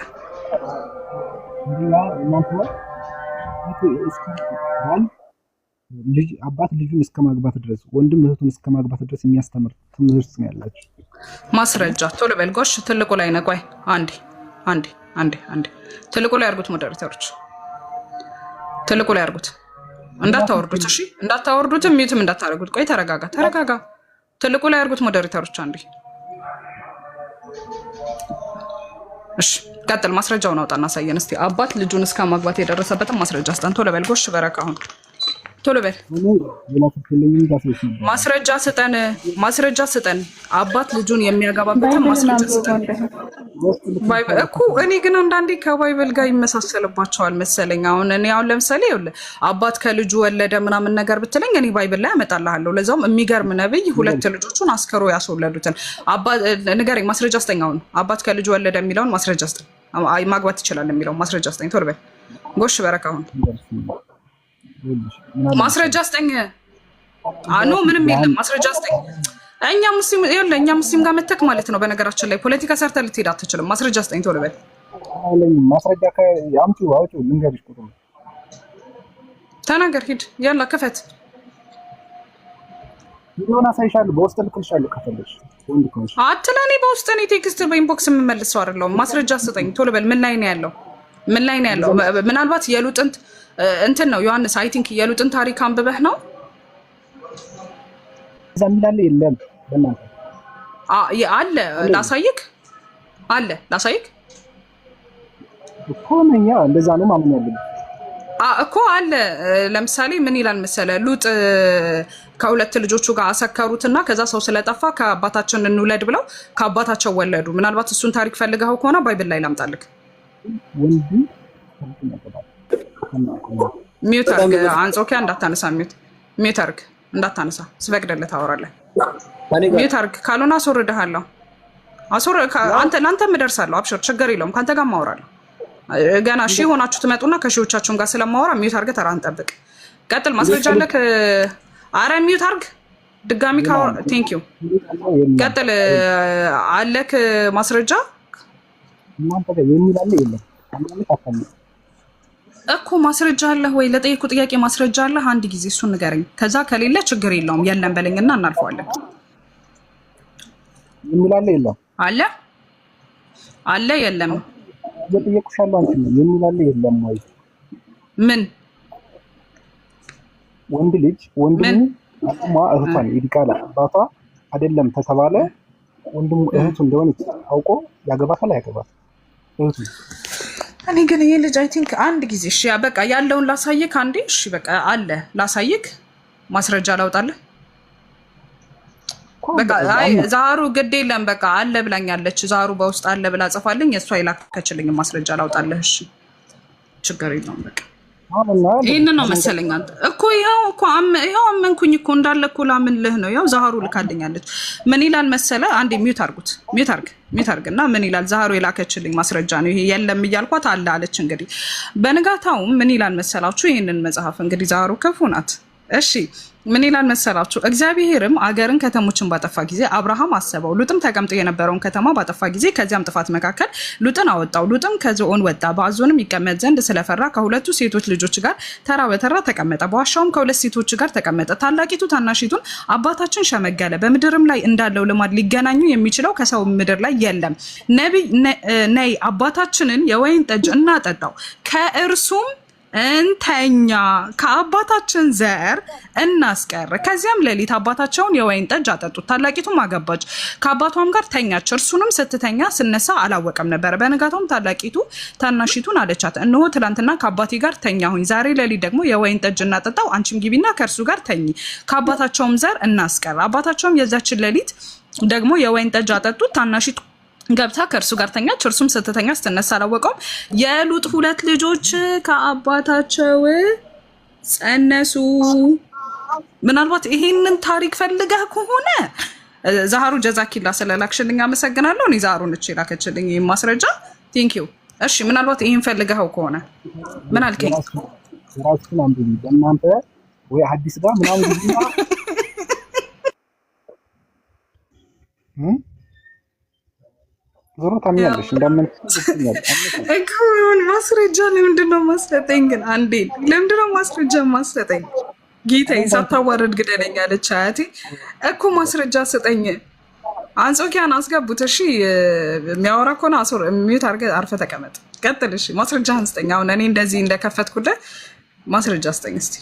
አባት ልጁን እስከ ማግባት ድረስ ወንድም እህቱን እስከ ማግባት ድረስ የሚያስተምር ትምህርት ነው ያላችሁ። ማስረጃ ቶሎ በል ጎሽ። ትልቁ ላይ ነው። ቆይ አንዴ ትልቁ ላይ አድርጉት። ሞዴሬተሮች ትልቁ ላይ አድርጉት። እንዳታወርዱት። እሺ እንዳታወርዱት፣ ሚዩትም እንዳታረጉት። ቆይ ተረጋጋ። ትልቁ ላይ አድርጉት ሞዴሬተሮች አንዴ። እሺ ቀጥል። ማስረጃውን አውጣና አሳየን እስቲ። አባት ልጁን እስከ ማግባት የደረሰበትን ማስረጃ አስጠን። ቶሎ በል ጎሽ። በረካ አሁን ቶሎ በል ማስረጃ ስጠን። አባት ልጁን የሚያገባበትን ማስረጃ ስጠን እኮ። እኔ ግን አንዳንዴ ከባይብል ጋር ይመሳሰልባቸዋል መሰለኝ። አሁን ለምሳሌ አባት ከልጁ ወለደ ምናምን ነገር ብትለኝ እኔ ባይብል ላይ አመጣልሃለሁ። ለዛውም የሚገርም ነብይ ሁለት ልጆቹን አስከሮ ያስወለዱትን ንገረኝ። ማስረጃ ስጠኝ። አሁን አባት ከልጁ ወለደ የሚለውን ማስረጃ ስጠኝ። ማግባት ይችላል የሚለውን ማስረጃ ስጠኝ። ቶሎ በል ጎሽ። በረካ አሁን ማስረጃ ስጠኝ። ኖ ምንም የለም። ማስረጃ ስጠኝ። እኛ ሙስሊም ጋር መተክ ማለት ነው። በነገራችን ላይ ፖለቲካ ሰርተህ ልትሄድ አትችልም። ማስረጃ ስጠኝ ቶሎ በል። ማስረጃ አውጪ ልንገርሽ። ቁጥሩ ተናገር። ሂድ ያላ ክፈት። ቪዲዮውን አሳይሻለሁ፣ በውስጥ ልክልሻለሁ ከፈለግሽ። አትለኔ በውስጥ እኔ ቴክስት በኢንቦክስ የምመልሰው አይደለሁም። ማስረጃ ስጠኝ ቶሎ በል። ምን ላይ ነው ያለው? ምናልባት የሉጥንት እንትን ነው ዮሐንስ። አይ ቲንክ የሉጥን ታሪክ አንብበህ ነው እዛ የሚላለ የለም። በእናትህ አለ ላሳይክ እኮ ነኛ። እንደዛ ነው ማመን ያለብህ እኮ አለ። ለምሳሌ ምን ይላል መሰለ ሉጥ ከሁለት ልጆቹ ጋር አሰከሩትና ከዛ ሰው ስለጠፋ ከአባታችን እንውለድ ብለው ከአባታቸው ወለዱ። ምናልባት እሱን ታሪክ ፈልገው ከሆነ ባይብል ላይ ላምጣልክ። ሚዩት አርግ አንጾኪያ እንዳታነሳ። ሚዩት አርግ እንዳታነሳ። ስፈቅድልህ ታወራለህ። ሚዩት አርግ ካልሆነ አስወርድሃለሁ። ለአንተም እደርሳለሁ። አብሽር ችግር የለውም። ከአንተ ጋር ማወራለሁ። ገና ሺህ ሆናችሁ ትመጡና ከሺዎቻችሁም ጋር ስለማወራ ሚዩት አርገህ ተራህን ጠብቅ። ቀጥል። ማስረጃ አለክ? አረ ሚዩት አርግ ድጋሚ ካወራ ቴንክ ዩ። ቀጥል። አለክ ማስረጃ? እኮ ማስረጃ አለህ ወይ? ለጠየኩ ጥያቄ ማስረጃ አለህ? አንድ ጊዜ እሱን ንገረኝ። ከዛ ከሌለ ችግር የለውም የለም በለኝና እናልፈዋለን። የሚላለ የለም አለ አለ የለም እየጠየቁሻለሁ። አንቺ ነው የሚላለ የለም ወይ? ምን ወንድ ልጅ ወንድሙ አቁማ እህቷን ይድቃላ አባቷ አይደለም ተተባለ ወንድሙ እህቱ እንደሆነ አውቆ ያገባታል ያገባት እህቱ። እኔ ግን ይሄ ልጅ አይ ቲንክ አንድ ጊዜ እሺ በቃ ያለውን ላሳይክ አንዴ። እሺ በቃ አለ ላሳይክ ማስረጃ ላውጣለህ። በቃ አይ ዛሩ ግድ የለም በቃ አለ ብላኛለች። ዛሩ በውስጥ አለ ብላ ጽፋልኝ እሷ ይላከችልኝ ማስረጃ ላውጣለህ። እሺ ችግር የለውም በቃ ይሄንን ነው መሰለኝ። አንተ እኮ ይሄው አመንኩኝ እኮ እንዳለ እኮ ላምንልህ ነው። ያው ዛሩ ልካልኛለች። ምን ይላል መሰለ አንዴ ሚዩት አርጉት። ሚዩት አርግና ምን ይላል? ዛሩ የላከችልኝ ማስረጃ ነው ይሄ። የለም እያልኳት አለ አለች። እንግዲህ በንጋታው ምን ይላል መሰላችሁ? ይሄንን መጽሐፍ እንግዲህ ዛሩ ክፉ ናት። እሺ ምን ይላል መሰላችሁ? እግዚአብሔርም አገርን ከተሞችን ባጠፋ ጊዜ አብርሃም አሰበው። ሉጥም ተቀምጦ የነበረውን ከተማ ባጠፋ ጊዜ ከዚያም ጥፋት መካከል ሉጥን አወጣው። ሉጥም ከዞን ወጣ፣ በአዞንም ይቀመጥ ዘንድ ስለፈራ ከሁለቱ ሴቶች ልጆች ጋር ተራ በተራ ተቀመጠ። በዋሻውም ከሁለት ሴቶች ጋር ተቀመጠ። ታላቂቱ ታናሺቱን አባታችን ሸመገለ፣ በምድርም ላይ እንዳለው ልማድ ሊገናኙ የሚችለው ከሰው ምድር ላይ የለም። ነይ አባታችንን የወይን ጠጅ እናጠጣው፣ ከእርሱም እንተኛ፣ ከአባታችን ዘር እናስቀር። ከዚያም ሌሊት አባታቸውን የወይን ጠጅ አጠጡት። ታላቂቱም አገባች፣ ከአባቷም ጋር ተኛች። እርሱንም ስትተኛ ስነሳ አላወቀም ነበር። በነጋታውም ታላቂቱ ታናሺቱን አለቻት፣ እነሆ ትላንትና ከአባቴ ጋር ተኛሁኝ፣ ዛሬ ሌሊት ደግሞ የወይን ጠጅ እናጠጣው፣ አንቺም ግቢና ከእርሱ ጋር ተኚ፣ ከአባታቸውም ዘር እናስቀር። አባታቸውም የዛችን ሌሊት ደግሞ የወይን ጠጅ አጠጡት። ታናሺቱ ገብታ ከእርሱ ጋር ተኛች። እርሱም ስትተኛ ስትነሳ አላወቀውም። የሉጥ ሁለት ልጆች ከአባታቸው ጸነሱ። ምናልባት ይሄንን ታሪክ ፈልገህ ከሆነ ዛሃሩ ጀዛኪላ ስለላክሽልኝ አመሰግናለሁ። እኔ ዛሃሩን እቺ ላከችልኝ ይሄን ማስረጃ ቴንክ ዩ። እሺ ምናልባት ይሄን ፈልገኸው ከሆነ ምን አልከኝ? ራስን አንዱ በእናንተ ወይ ሐዲስ ጋር ምናምን ዞሮ ታምኛለሽ እንደምንፈልግ እኮ ማስረጃ ለምንድን ነው ማስረጠኝ? ግን አንዴ ለምንድን ነው ማስረጃ ማስረጠኝ? ጌታዬ ሳታዋርድ ግደለኝ አለች አያቴ እኮ ማስረጃ ስጠኝ። አንጾኪያን አስገቡት። እሺ የሚያወራ ከሆነ አሶር ሚዩት አድርገህ አርፈህ ተቀመጥ። ቀጥል። እሺ ማስረጃህን ስጠኝ። አሁን እኔ እንደዚህ እንደከፈትኩልህ ማስረጃ ስጠኝ እስቲ።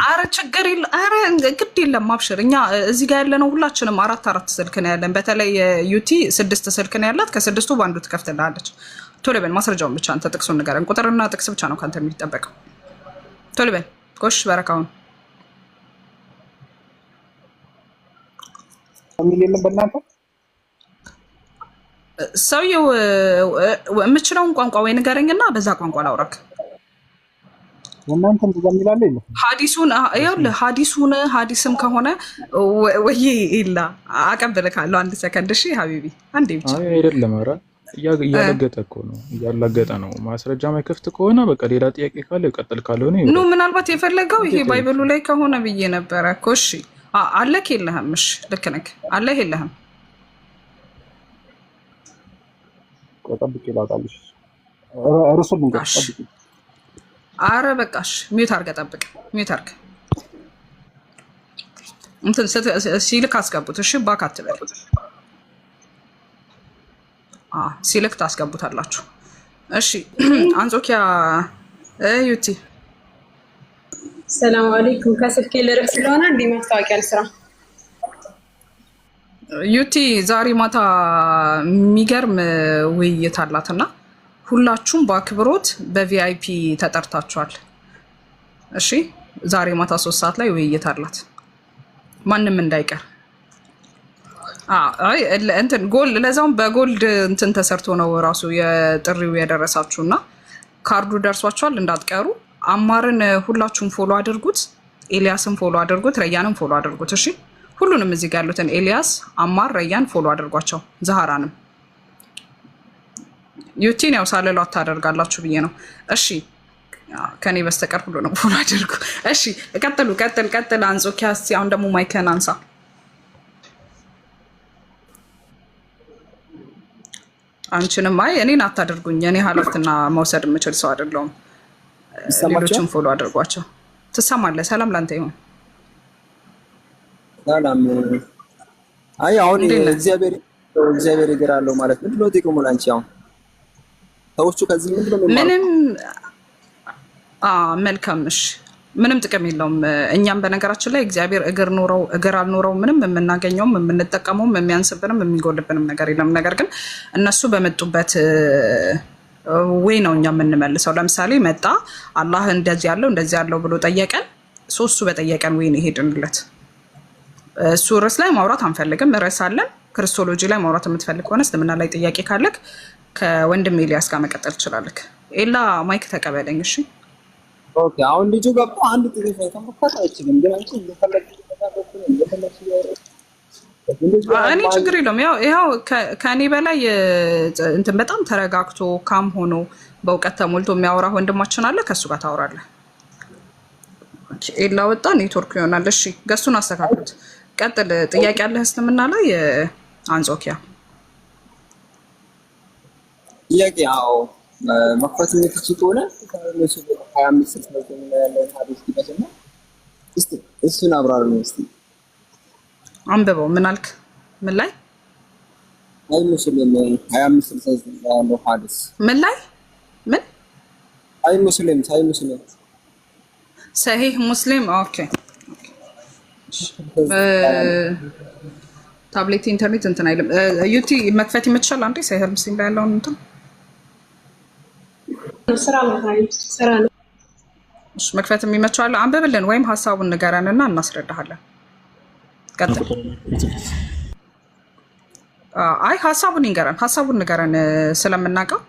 አረ ችግር የለም። አረ ግድ የለም አብሽር። እኛ እዚህ ጋር ያለነው ሁላችንም አራት ስልክ ነው ያለን። በተለይ ዩቲ 6 ስልክ ነው ያላት። ከ6ቱ በአንዱ ትከፍትልሃለች። ቶሎ በል ማስረጃውን ብቻ አንተ ጥቅሱን ንገረን። ቁጥርና ጥቅስ ብቻ ነው ካንተ የሚጠበቀው። ቶሎ በል ጎሽ። በረካውን ሰውየው የምችለውን ቋንቋ ወይ ንገረኝና በዛ ቋንቋ ላውራክ። ወናንተ እንደዛ የሚላል የለም። ሀዲሱን ሀዲስም ከሆነ ወይ ኢላ አቀብልካለሁ። አንድ ሰከንድ እሺ ሀቢቢ አንዴ ብቻ። አይ አይደለም፣ ኧረ እያለገጠ እኮ ነው፣ እያላገጠ ነው። ማስረጃ ማይከፍት ከሆነ በቃ ሌላ ጥያቄ ካለ ይቀጥል፣ ካልሆነ ኑ ምናልባት የፈለገው ይሄ ባይብሉ ላይ ከሆነ ብዬ ነበረ እኮ። እሺ አለክ የለህም? እሺ ልክ ነህ። አለህ የለህም? ቆጣብቂ ላውጣልሽ ሩሱል እንግዲህ ጠብቂ። አረ በቃሽ። ሚዩት አድርገህ ጠብቅ። ሚዩት አድርገህ እንትን ሲልክ አስገቡት። እሺ ባክ አትበል። ሲልክ ታስገቡታላችሁ። እሺ አንጾኪያ ዩቲ ሰላም አለይኩም። ከስልኬ ልርቅ ስለሆነ እንዲህ ማስታወቂያ ልስራ። ዩቲ ዛሬ ማታ የሚገርም ውይይት አላትና ሁላችሁም በአክብሮት በቪአይፒ ተጠርታችኋል። እሺ ዛሬ ማታ 3 ሰዓት ላይ ውይይት አላት። ማንም እንዳይቀር። አይ እንትን ጎል ለዛውም በጎልድ እንትን ተሰርቶ ነው ራሱ የጥሪው የደረሳችሁና ካርዱ ደርሷችኋል እንዳትቀሩ። አማርን ሁላችሁም ፎሎ አድርጉት፣ ኤልያስን ፎሎ አድርጉት፣ ረያንን ፎሎ አድርጉት። እሺ ሁሉንም እዚህ ጋር ያሉትን ኤልያስ፣ አማር፣ ረያን ፎሎ አድርጓቸው። ዛሃራንም ዩቲን ያው ሳለሏት ታደርጋላችሁ ብዬ ነው። እሺ ከኔ በስተቀር ሁሉንም ፎሎ አድርጉ። እሺ ቀጥል። አንጾኪያ እስኪ አሁን ደግሞ ማይከን አንሳ። አንቺንም አይ እኔን አታደርጉኝ። እኔ ኃላፊነትና መውሰድ የምችል ሰው አይደለሁም። ሌሎችን ፎሎ አድርጓቸው። ትሰማለህ? ሰላም ላንተ ይሁን። ሰላም። አይ አሁን እግዚአብሔር ይገራለው ማለት ምንድን ነው ጥቅሙ ላንቺ? አሁን ሰዎቹ ከዚህ ምንም መልካም። እሺ ምንም ጥቅም የለውም። እኛም በነገራችን ላይ እግዚአብሔር እግር አልኖረው ምንም የምናገኘውም የምንጠቀመውም የሚያንስብንም የሚጎልብንም ነገር የለም። ነገር ግን እነሱ በመጡበት ወይ ነው እኛ የምንመልሰው። ለምሳሌ መጣ አላህ እንደዚህ ያለው ብሎ ጠየቀን። ሶስቱ በጠየቀን ወይ ነው ሄድንለት። እሱ ርዕስ ላይ ማውራት አንፈልግም። ርዕስ አለን። ክርስቶሎጂ ላይ ማውራት የምትፈልግ ከሆነ እስልምና ላይ ጥያቄ ካለክ ከወንድም ኤልያስ ጋር መቀጠል ትችላለክ። ኤላ ማይክ ተቀበለኝ። እሺ ኦኬ። አሁን ልጁ ገባ አንድ ጥያቄ ተመጣጣ አይችልም። ግን አንቺ እኔ ችግር የለውም። ያው ከኔ በላይ እንትን በጣም ተረጋግቶ ካም ሆኖ በእውቀት ተሞልቶ የሚያወራ ወንድማችን አለ። ከሱ ጋር ታወራለህ። ኤላ ወጣ፣ ኔትወርክ ይሆናል። እሺ ገሱን አስተካክሉት። ቀጥል። ጥያቄ አለህ እስልምና ላይ አንጾኪያ? ጥያቄ አዎ መክፈት የምትችል ከሆነ 25 ያለው ሀዲስ ይበልና እሱን አብራር ነው እስቲ አንብበው። ምን አልክ? ምን ላይ? አይ ሙስሊም 25 ያለው ሀዲስ ምን ላይ? ምን? አይ ሙስሊም ሰሂህ ሙስሊም። ኦኬ ታብሌት ኢንተርኔት እንትን አይልም። ዩቲ መክፈት ይመችሻል? አንዴ ሰሂህ ሙስሊም ላይ ያለውን እንትን ስራ ነው። እሺ መክፈት የሚመችዋል አንብብልን፣ ወይም ሀሳቡን ንገረንና እናስረዳሃለን። ቀጥል። አይ ሀሳቡን ንገረን ስለምናውቀው።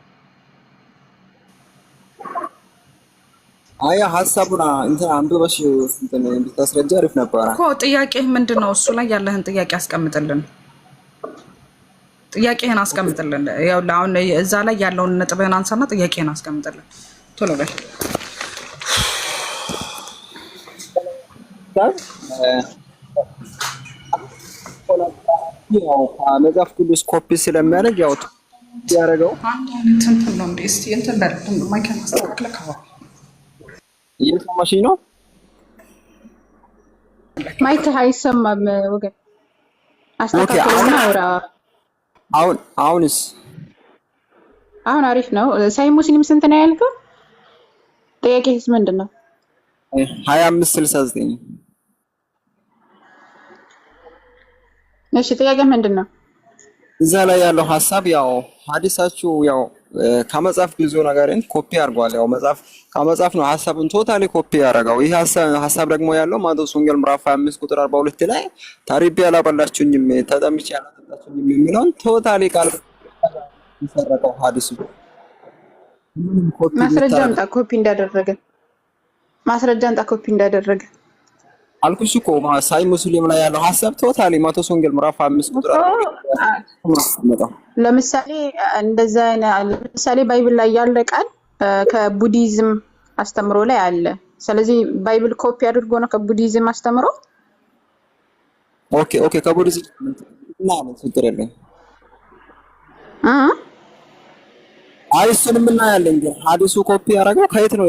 አይ ሀሳቡን እንትን አንብበሽ እንትን ብታስረጃ አሪፍ ነበር እኮ። ጥያቄህ ምንድን ነው? እሱ ላይ ያለህን ጥያቄ አስቀምጥልን። ያው አሁን እዛ ላይ ያለውን ነጥብህን አንሳና ጥያቄህን አስቀምጥልን። ቶሎ በል። ያው መጽሐፍ ቅዱስ ኮፒ ስለሚያደርግ ያው ያደረገው እየሰማሽኝ ነው? ማይክ አይሰማም ወገን። አስተካክለውና አውራ። አሁንስ? አሁን አሪፍ ነው። ሳይ ሙስሊም ስንት ነው ያልከው? ጥያቄስ ምንድን ነው? 2569 እሺ ጥያቄ ምንድን ነው? እዛ ላይ ያለው ሀሳብ ያው ሀዲሳችሁ ያው ከመጽሐፍ ብዙ ነገርን ኮፒ አድርጓል። ያው ከመጽሐፍ ነው ሀሳቡን ቶታሊ ኮፒ ያደረገው። ይህ ሀሳብ ደግሞ ያለው ማቴዎስ ወንጌል ምዕራፍ 25 ቁጥር 42 ላይ ታሪቤ አላበላችሁኝም፣ ተጠምቼ አላጠጣችሁኝም የሚለውን ቶታሊ ቃል ይሰረቀው ሀዲሱ። ማስረጃ አምጣ ኮፒ እንዳደረገ አልኩሽ እኮ ሳይ ሙስሊም ላይ ያለው ሀሳብ ቶታሊ ማቴዎስ ወንጌል ምዕራፍ 5 ቁጥር ለምሳሌ ባይብል ላይ ያለ ቃል ከቡዲዝም አስተምሮ ላይ አለ። ስለዚህ ባይብል ኮፒ አድርጎ ነው ከቡዲዝም አስተምሮ። ኦኬ ከቡዲዝም እና ችግር የለም። አይ እሱንም እናያለን። ግን ሀዲሱ ኮፒ ያደረገው ከየት ነው?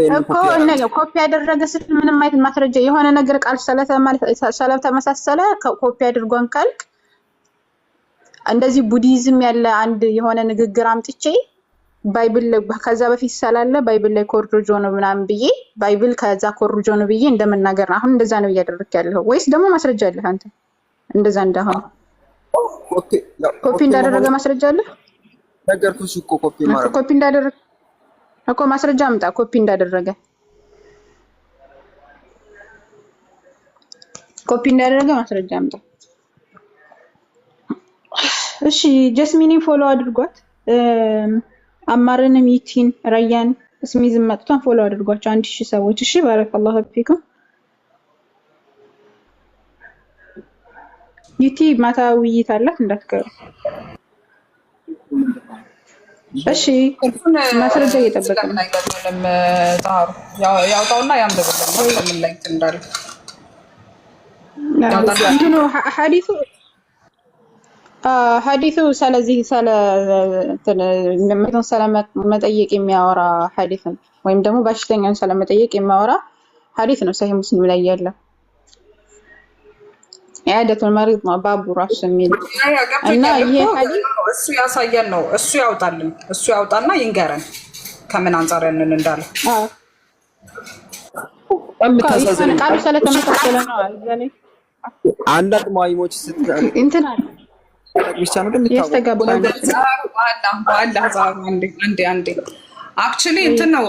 ኮፒ ያደረገ ስል ምንም አይነት ማስረጃ የሆነ ነገር ቃል ስለተመሳሰለ ኮፒ አድርጎን ካልክ እንደዚህ ቡዲዝም ያለ አንድ የሆነ ንግግር አምጥቼ ባይብል ከዛ በፊት ስላለ ባይብል ላይ ኮርጆ ነው ምናምን ብዬ ባይብል ከዛ ኮርጆ ነው ብዬ እንደምናገር አሁን እንደዛ ነው እያደረክ ያለው ወይስ ደግሞ ማስረጃ አለህ አንተ እንደዛ እንዳሆነ? ኮፒ እንዳደረገ ማስረጃ አለ ነገርኩሽ እኮ ኮፒ እንዳደረገ እኮ ማስረጃ አምጣ ኮፒ እንዳደረገ ማስረጃ አምጣ እሺ ጀስሚንን ፎሎ አድርጓት አማርንም ይቲን ረያን ስሚዝም መጥቷን ፎሎ አድርጓቸው 1000 ሰዎች እሺ ባረከላሁ ፊኩም ይቲ ማታ ውይይት አላት እንዳትቀሩ እሺ ማስረጃ እየጠበቀ ነው አይገባንም ዛሩ ያውጣውና ያንብብልን ነው ከምን ላይ እንዳለ እንትኑ ሐዲሱ ስለዚህ መጠየቅ የሚያወራ ሐዲስ ነው ወይም ደግሞ በሽተኛን መጠየቅ የሚያወራ ሐዲስ ነው ሰሂህ ሙስሊም ላይ ያለው ያደቱል መሪድ ነው ባቡ ራሱ የሚል እና ይሄ ሐዲስ እሱ ያሳየን ነው እሱ ያውጣልን እሱ ያውጣና ይንገረን ከምን አንፃር ያንን እንዳለ ቃሉ ስለተመሳሰለ ነው አይደል አንዳንድ ማይሞች እንትና ብቻ ነው እንደምታውቁ አንዴ አክቹሊ እንትን ነው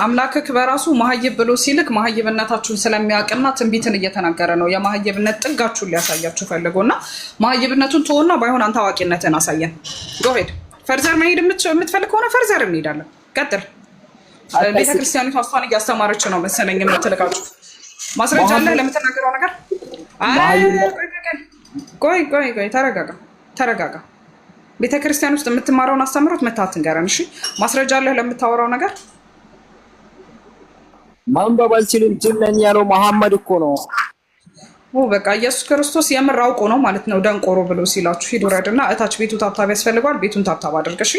አምላክክ በራሱ መሀይብ ብሎ ሲልክ መሀይብነታችሁን ስለሚያውቅና ትንቢትን እየተናገረ ነው የመሀይብነት ጥጋችሁን ሊያሳያችሁ ፈልጎና መሀይብነቱን ተወና ባይሆን አንተ አዋቂነትን አሳየን ጎሄድ ፈርዘር መሄድ የምትፈልግ ከሆነ ፈርዘር እንሄዳለን ቀጥል ቤተክርስቲያኒቱ አስፋን እያስተማረች ነው መሰለኝ የምትልካችሁ ማስረጃ አለ ለምትናገረው ነገር ቆይ ተረጋጋ ቤተክርስቲያን ውስጥ የምትማረውን አስተምሮት መታት እንገረን እሺ ማስረጃ አለ ለምታወራው ነገር ማንበብ አልችልም ጅነኝ ያለው መሐመድ እኮ ነው በቃ ኢየሱስ ክርስቶስ የምር አውቆ ነው ማለት ነው ደንቆሮ ብሎ ሲላችሁ ሂዱ ረድና እታች ቤቱ ታብታብ ያስፈልጋል ቤቱን ታብታብ አድርግ እሺ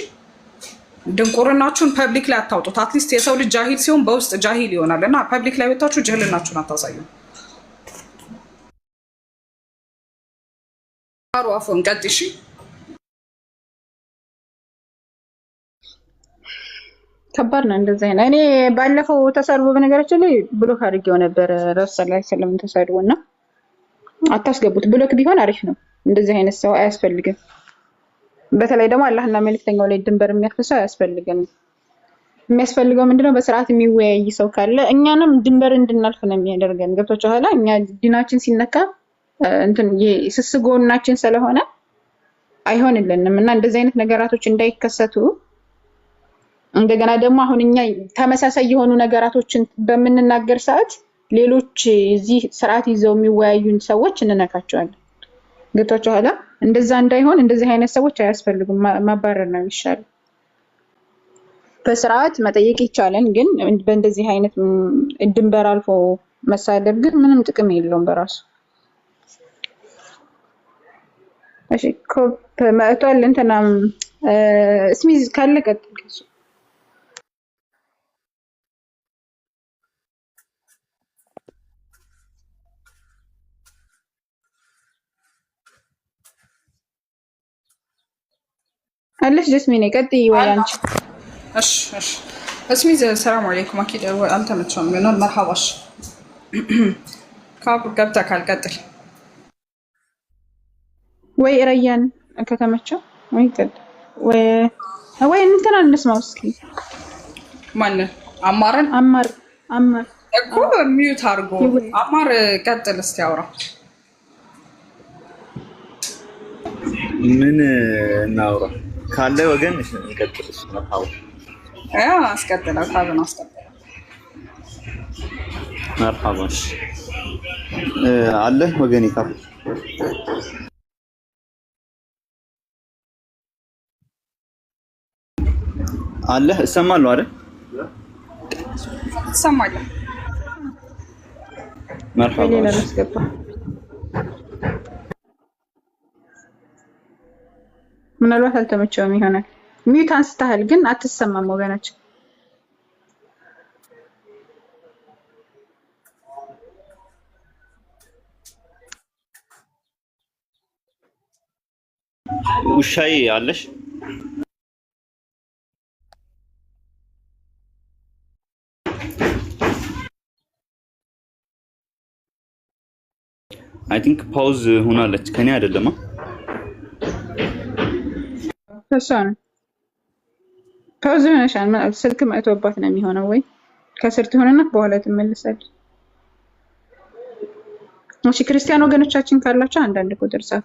ድንቁርናችሁን ፐብሊክ ላይ አታውጡት አትሊስት የሰው ልጅ ጃሂል ሲሆን በውስጥ ጃሂል ይሆናል እና ፐብሊክ ላይ ወጣችሁ ጅህልናችሁን አታሳዩ አሩአፎን ቀጥሺ ከባድ ነው እንደዛ አይነት እኔ ባለፈው ተሰርቦ በነገራችን ላይ ብሎክ አድርጌው ነበር ረሱል ላይ ሰለም ተሰርቦና አታስገቡት ብሎክ ቢሆን አሪፍ ነው እንደዚህ አይነት ሰው አያስፈልግም በተለይ ደግሞ አላህና መልእክተኛው ላይ ድንበር የሚያፈሰው አያስፈልግም የሚያስፈልገው ምንድነው በስርዓት የሚወያይ ሰው ካለ እኛንም ድንበር እንድናልፍ ነው የሚያደርገን ገብቶቻ ኋላ እኛ ዲናችን ሲነካ እንትን ስስጎናችን ስለሆነ አይሆንልንም እና እንደዚህ አይነት ነገራቶች እንዳይከሰቱ እንደገና ደግሞ አሁን እኛ ተመሳሳይ የሆኑ ነገራቶችን በመንናገር ሰዓት ሌሎች እዚህ ስርዓት ይዘው የሚወያዩን ሰዎች እንነካቸዋለን ገብቶቻ ኋላ እንደዛ እንዳይሆን እንደዚህ አይነት ሰዎች አያስፈልጉም ማባረር ነው የሚሻለው በስርዓት መጠየቅ ይቻላል ግን በእንደዚህ አይነት ድንበር አልፎ መሳደብ ግን ምንም ጥቅም የለውም በራሱ እሺ ኮፕ ማእቷል እንትና ስሚዝ ካለ ቀጥል አለሽ ጀስሚን ቀጥይ ወይ አንቺ እሺ እስሚዝ ሰላም አለይኩም አኪድ አልተመቸውም ነው መርሐባሽ ካብ ገብታ ካልቀጥል ወይ ረያን ከተመቸው ወይ ቀጥል ወይ እንትና እንስማው እስኪ ማን አማር እኮ ሚዩት አድርጎ አማር ቀጥል እስቲ አውራ ምን እናውራ ካለ ወገን እንቀጥልሽ ነው አስቀጥለው ካብን አስቀጥለው መርሐባሽ አለ ወገን ይካፍ አለ እሰማለሁ አይደል እሰማለሁ መርሐባሽ ምናልባት አልተመቸውም ይሆናል ሚዩት አንስተሃል ግን አትሰማም ወገናችን ውሻዬ አለሽ አይ ቲንክ ፓውዝ ሆናለች ከኔ አይደለማ እሷ ነው ፓውዝ ሆነሻል። ስልክ መጥቶባት ነው የሚሆነው ወይ ከስር ትሆንና በኋላ ትመለሳለች። እሺ ክርስቲያን ወገኖቻችን ካላችሁ አንዳንድ ቁጥር ጻፉ።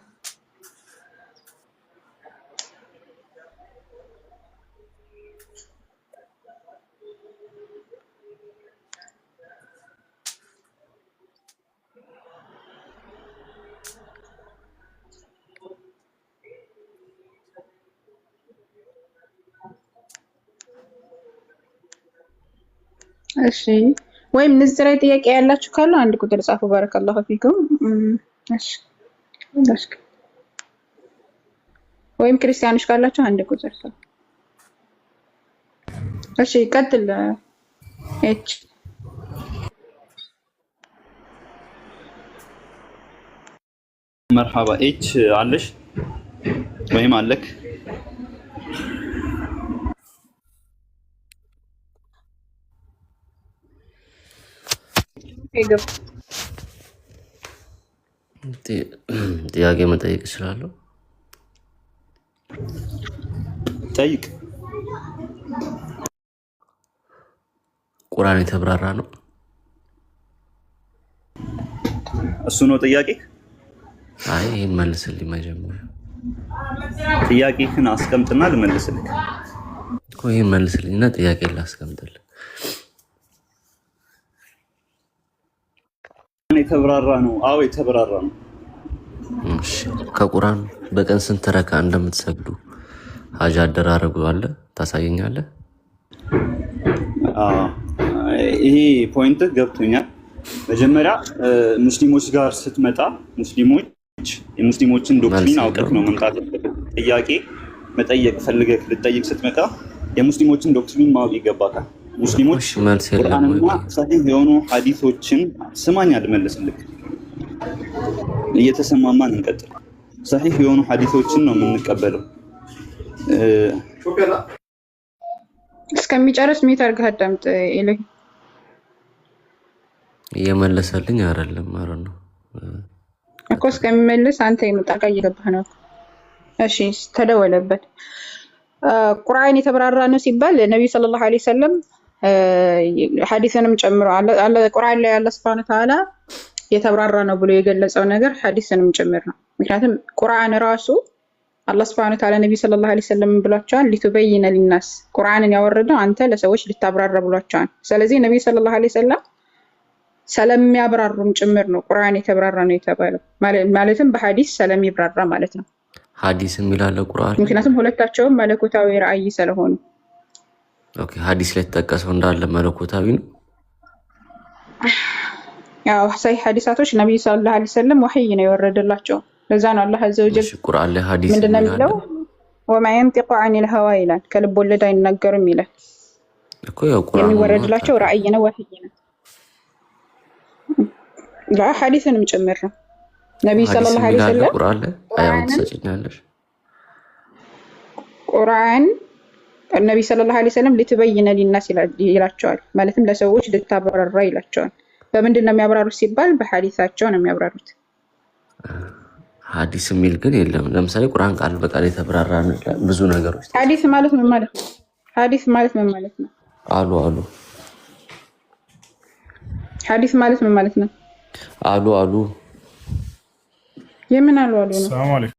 እሺ ወይም ንዝር ላይ ጥያቄ ያላችሁ ካሉ አንድ ቁጥር ጻፉ። ባረከላሁ ፊኩም። እሺ ወይም ክርስቲያኖች ካላችሁ አንድ ቁጥር ጻፉ። እሺ ቀጥል። እች መርሐባ እች አለሽ ወይም አለክ? ጥያቄ መጠየቅ እችላለሁ? ጠይቅ። ቁርአን የተብራራ ነው? እሱ ነው ጥያቄ? አይ ይሄን መልስልኝ መጀመሪያ። ጥያቄህን አስቀምጥና ልመልስልህ። ይሄን መልስልኝና ጥያቄ ላስቀምጥልህ። የተብራራ ነው? አዎ የተብራራ ነው። እሺ ከቁርአን በቀን ስንት ረካ እንደምትሰግዱ ሀጅ አደራረጉ አለ ታሳየኛለህ? ይሄ ፖይንት ገብቶኛል። መጀመሪያ ሙስሊሞች ጋር ስትመጣ የሙስሊሞችን ዶክትሪን አውቀህ ነው መምጣት። ጥያቄ መጠየቅ ፈልገህ ልጠይቅ ስትመጣ የሙስሊሞችን ዶክትሪን ማወቅ ይገባታል። ሙስሊሞች ቁርአንና ሰሒህ የሆኑ ሐዲሶችን ስማኝ አልመልስልክ፣ እየተሰማማን እንቀጥል። ሰሒህ የሆኑ ሐዲሶችን ነው የምንቀበለው። እስከሚጨርስ ሚት አድርገህ አዳምጥ። ኢለይ እየመለሰልኝ አይደለም ማለት ነው እኮ እስከሚመልስ አንተ የመጣቃ እየገባህ ነው። እሺ ተደወለበት። ቁርአን የተብራራ ነው ሲባል ነብዩ ሰለላሁ ዐለይሂ ወሰለም ሐዲስንም ጨምሮ አለ ቁርአን ላይ አላህ Subhanahu Wa Ta'ala የተብራራ ነው ብሎ የገለጸው ነገር ሐዲስንም ጭምር ነው። ምክንያቱም ቁርአን ራሱ አላህ Subhanahu Wa Ta'ala ነብዩ ሰለላሁ ዐለይሂ ወሰለም ብሏቸዋል፣ ሊቱበይነ ሊናስ ቁርአንን ያወረደው አንተ ለሰዎች ልታብራራ ብሏቸዋል። ስለዚህ ነብዩ ሰለላሁ ዐለይሂ ወሰለም ስለሚያብራሩም ጭምር ነው ቁርአን የተብራራ ነው የተባለው። ማለትም በሐዲስ ስለሚብራራ ማለት ነው። ሐዲስ የሚላለ ቁርአን ምክንያቱም ሁለታቸውም መለኮታዊ ራእይ ስለሆኑ። ኦኬ ሐዲስ ላይ ተጠቀሰው እንዳለ መለኮታዊ ነው። ያው ሰሂህ ሐዲሳቶች ነብዩ ሰለላሁ ዐለይሂ ወሰለም ወህይ ነው የወረደላቸው። ለዛ ነው አላህ አዘ ወጀል ቁርአን ላይ ሐዲስ ምንድነው የሚለው? ወማ ينطق عن الهوى ይላል። ከልብ ወለድ አይናገርም ይላል እኮ። ያው ቁርአን የሚወረድላቸው ራእይ ነው ወህይ ነው። ላ ሐዲስንም ጭምር ነው። ነብዩ ሰለላሁ ዐለይሂ ወሰለም ቁርአን ላይ አያውን ተሰጭኛለሽ። ቁርአን ነብዩ ሰለላሁ ዐለይሂ ወሰለም ሊትበይነ ሊናስ ይላቸዋል። ማለትም ለሰዎች ልታብራራ ይላቸዋል። በምንድን ነው የሚያብራሩት ሲባል በሐዲሳቸው ነው የሚያብራሩት። ሐዲስ የሚል ግን የለም። ለምሳሌ ቁርአን ቃል በቃል የተብራራ ነው ብዙ ነገሮች። ሐዲስ ማለት ምን ማለት ነው? ሐዲስ ማለት ምን ማለት ነው? አሉ ሐዲስ ማለት ምን ማለት ነው? አሉ የምን አሉ ነው? ሰላም አለይኩም